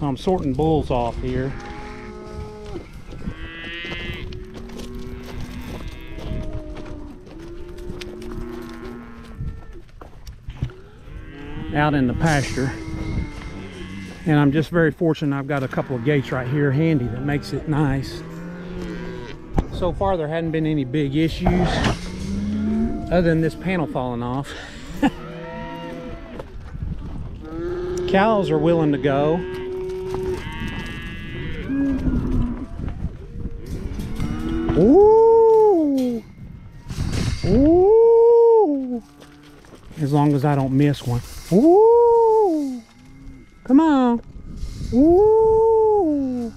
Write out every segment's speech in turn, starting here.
So I'm sorting bulls off here. Out in the pasture. And I'm just very fortunate I've got a couple of gates right here handy that makes it nice. So far there hadn't been any big issues other than this panel falling off. Cows are willing to go. Ooh! Ooh! As long as I don't miss one. Ooh! Come on! Ooh!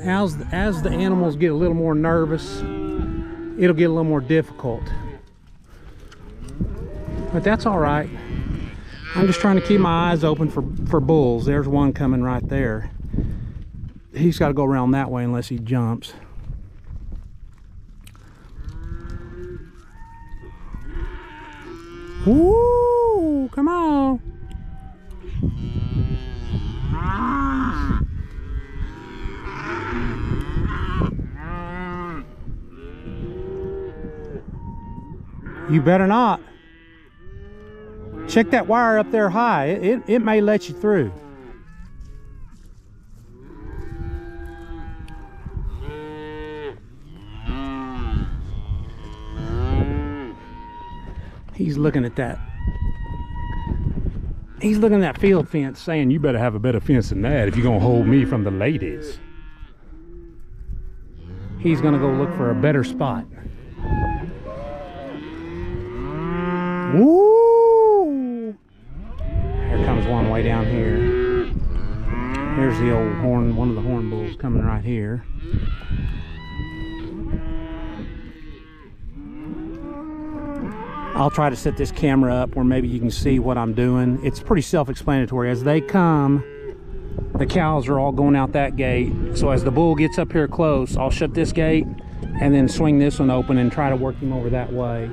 As the animals get a little more nervous, it'll get a little more difficult. But that's all right. I'm just trying to keep my eyes open for bulls. There's one coming right there. He's got to go around that way unless he jumps. Woo! Come on! You better not. Check that wire up there high. It may let you through. He's looking at that. He's looking at that field fence saying, you better have a better fence than that if you're gonna hold me from the ladies. He's gonna go look for a better spot. Woo! Here comes one way down here. Here's the old horn, one of the horn bulls coming right here. I'll try to set this camera up where maybe you can see what I'm doing. It's pretty self-explanatory. As they come, the cows are all going out that gate. So as the bull gets up here close, I'll shut this gate and then swing this one open and try to work him over that way.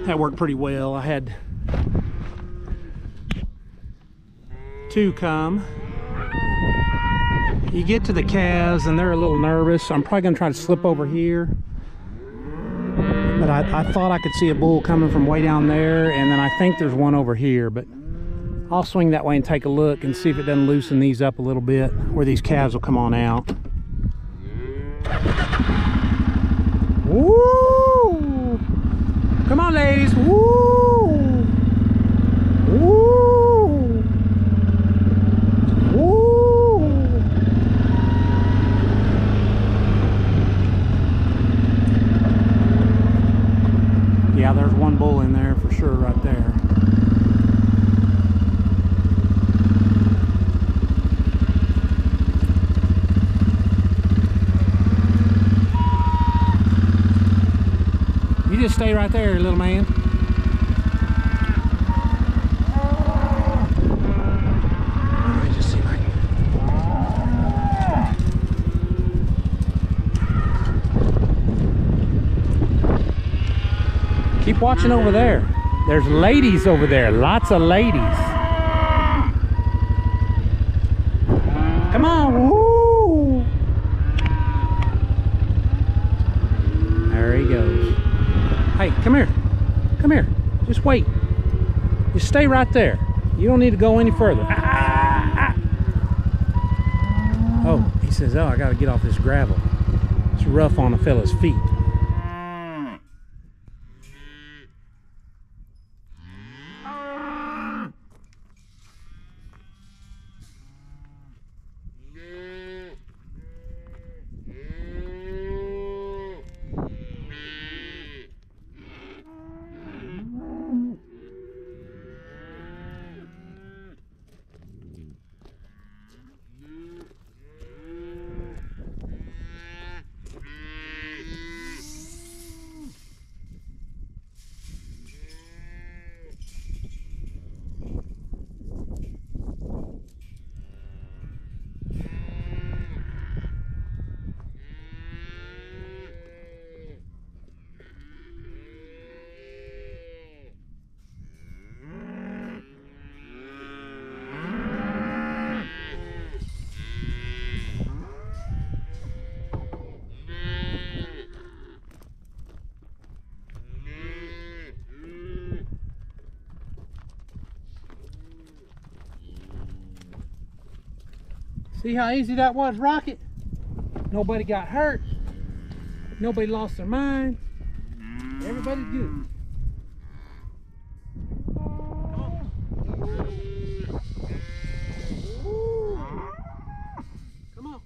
That worked pretty well. I had two come. You get to the calves and they're a little nervous. I'm probably gonna try to slip over here. But I thought I could see a bull coming from way down there, and then I think there's one over here, but I'll swing that way and take a look and see if it doesn't loosen these up a little bit, where these calves will come on out. Woo! Come on, ladies. Woo! Woo! Woo! Yeah, there's one bull in there for sure right there. You just stay right there, little man. Let me just see if I can. Keep watching over there. There's ladies over there. Lots of ladies. Come on. Woo! There he goes. Hey, come here. Come here. Just wait. Just stay right there. You don't need to go any further. Oh, he says, oh, I got to get off this gravel. It's rough on a fella's feet. See how easy that was, Rocket? Nobody got hurt. Nobody lost their mind. Everybody's good. Come on.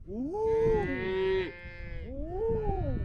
Ooh. Ooh.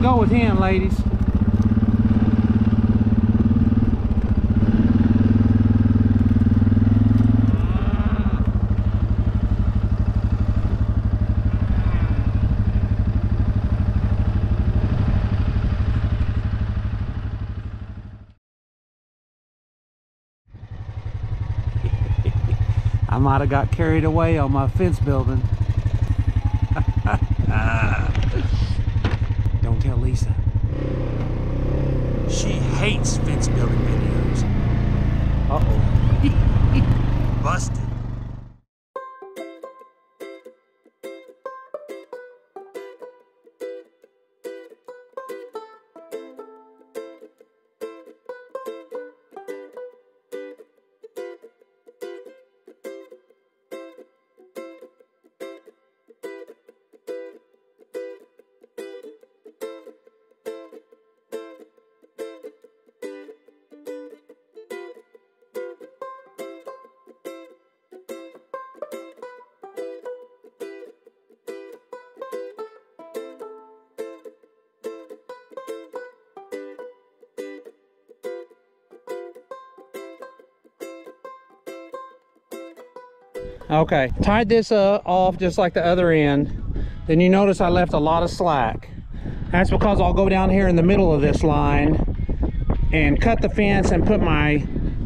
Go with him, ladies. I might have got carried away on my fence building. hates fence building videos. Uh-oh. Busted. Okay, tied this off just like the other end. Then you notice I left a lot of slack. That's because I'll go down here in the middle of this line and cut the fence and put my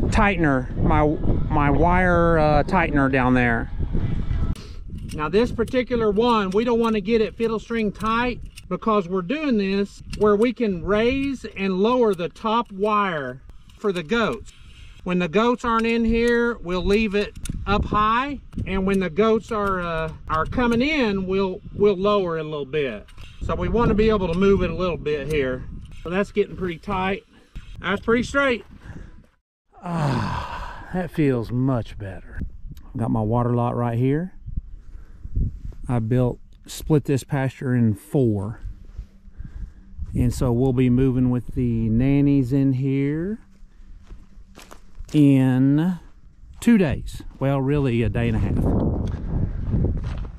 tightener, my wire tightener down there. Now this particular one, we don't want to get it fiddle string tight because we're doing this where we can raise and lower the top wire for the goats. When the goats aren't in here, we'll leave it up high, and when the goats are coming in, we'll lower it a little bit. So we want to be able to move it a little bit here. So that's getting pretty tight. That's pretty straight. Ah, that feels much better. Got my water lot right here. I split this pasture in 4. And so we'll be moving with the nannies in here in 2 days. Well, really a day and a half.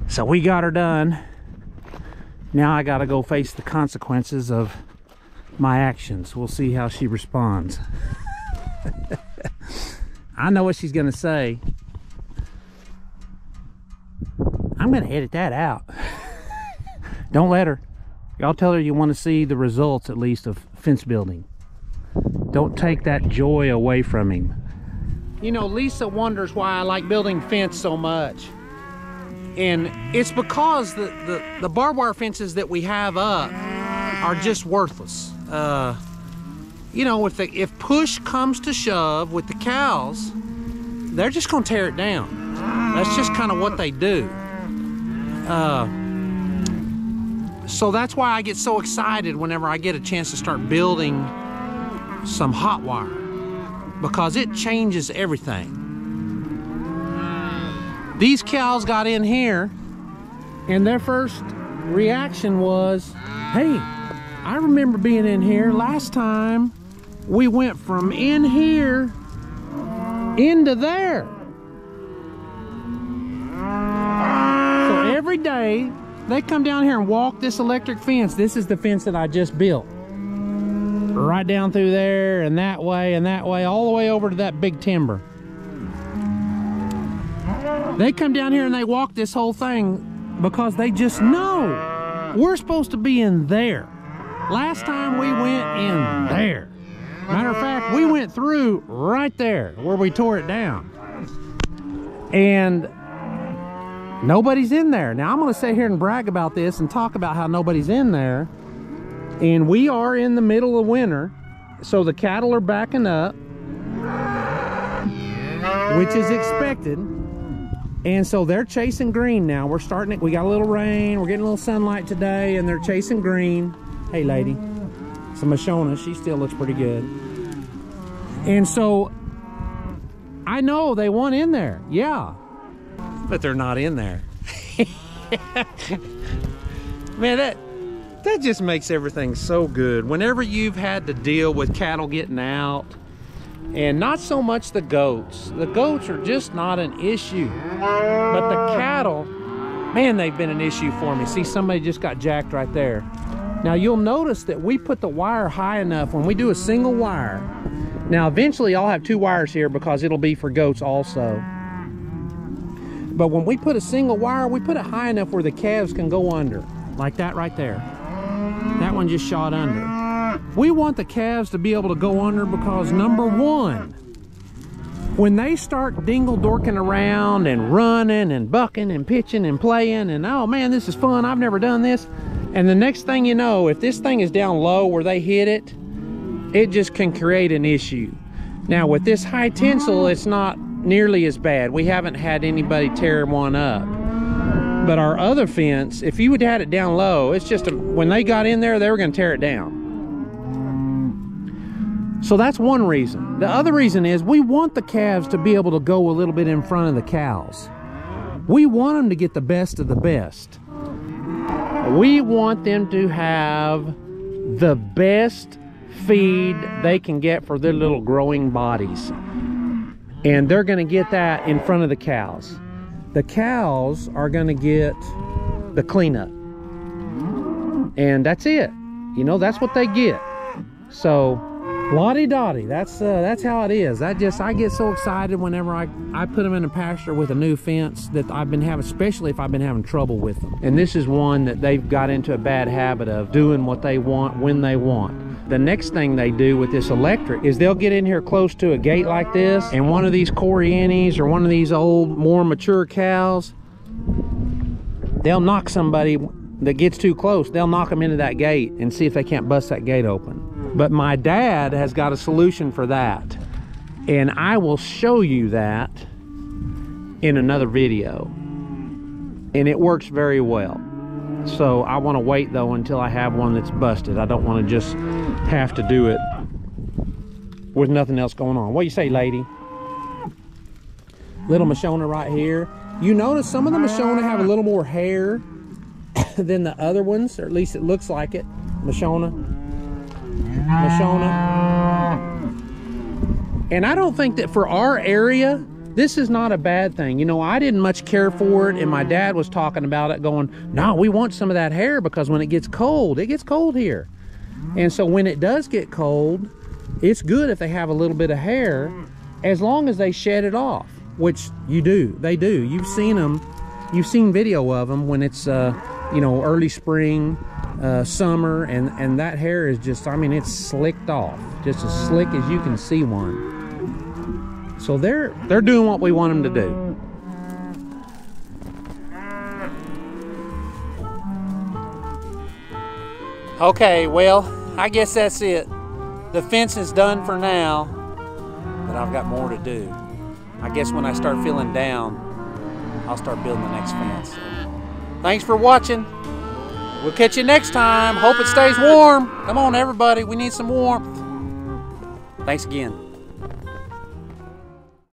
So we got her done. Now I gotta go face the consequences of my actions. We'll see how she responds. I know what she's gonna say. I'm gonna edit that out. Don't let her. Y'all tell her you want to see the results at least of fence building. Don't take that joy away from him. You know, Lisa wonders why I like building fence so much. And it's because the barbed wire fences that we have up are just worthless. You know, if push comes to shove with the cows, they're just gonna tear it down. That's just kind of what they do. So that's why I get so excited whenever I get a chance to start building some hot wire, because it changes everything. These cows got in here and their first reaction was, hey, I remember being in here last time. We went from in here into there. So every day they come down here and walk this electric fence. This is the fence that I just built. Right down through there and that way, all the way over to that big timber. They come down here and they walk this whole thing because they just know we're supposed to be in there. Last time we went in there. Matter of fact, we went through right there where we tore it down. And nobody's in there. Now I'm going to sit here and brag about this and talk about how nobody's in there. And we are in the middle of winter, so the cattle are backing up, which is expected. And so they're chasing green now. We're starting it. We got a little rain. We're getting a little sunlight today, and they're chasing green. Hey, lady. It's a Mashona. She still looks pretty good. And so I know they want in there. Yeah. But they're not in there. Man, that just makes everything so good. Whenever you've had to deal with cattle getting out, and not so much the goats. The goats are just not an issue. But the cattle, man, they've been an issue for me. See, somebody just got jacked right there. Now you'll notice that we put the wire high enough when we do a single wire. Now eventually I'll have 2 wires here because it'll be for goats also. But when we put a single wire, we put it high enough where the calves can go under. Like that right there. That one just shot under. We want the calves to be able to go under because, number one, when they start dingle-dorking around and running and bucking and pitching and playing and, oh man, this is fun, I've never done this. And the next thing you know, if this thing is down low where they hit it it just can create an issue. Now with this high tensile, it's not nearly as bad. We haven't had anybody tear one up. But our other fence, if you would have had it down low, it's just when they got in there, they were going to tear it down. So that's one reason. The other reason is we want the calves to be able to go a little bit in front of the cows. We want them to get the best of the best. We want them to have the best feed they can get for their little growing bodies. And they're going to get that in front of the cows. The cows are going to get the cleanup. And that's it. You know, that's what they get. So, lottie-dottie, that's how it is. I get so excited whenever I put them in a pasture with a new fence that I've been having, especially if I've been having trouble with them. And this is one that they've got into a bad habit of doing what they want when they want. The next thing they do with this electric is they'll get in here close to a gate like this, and one of these Corianis or one of these old, more mature cows, they'll knock somebody that gets too close. They'll knock them into that gate and see if they can't bust that gate open. But my dad has got a solution for that, and I will show you that in another video, and it works very well. So I want to wait though until I have one that's busted. I don't want to just have to do it with nothing else going on. What do you say, lady? Little Mashona right here. You notice some of the Mashona have a little more hair than the other ones, or at least it looks like it. Mashona. And I don't think that for our area, this is not a bad thing. You know, I didn't much care for it, and my dad was talking about it going, no, we want some of that hair because when it gets cold here. And so when it does get cold, it's good if they have a little bit of hair, as long as they shed it off, which they do. You've seen them, you've seen video of them when it's, you know, early spring, summer, and that hair is just, I mean, it's slicked off, just as slick as you can see one. So they're doing what we want them to do. Okay, well, I guess that's it. The fence is done for now, but I've got more to do. I guess when I start feeling down, I'll start building the next fence. So, thanks for watching. We'll catch you next time. Hope it stays warm. Come on, everybody. We need some warmth. Thanks again.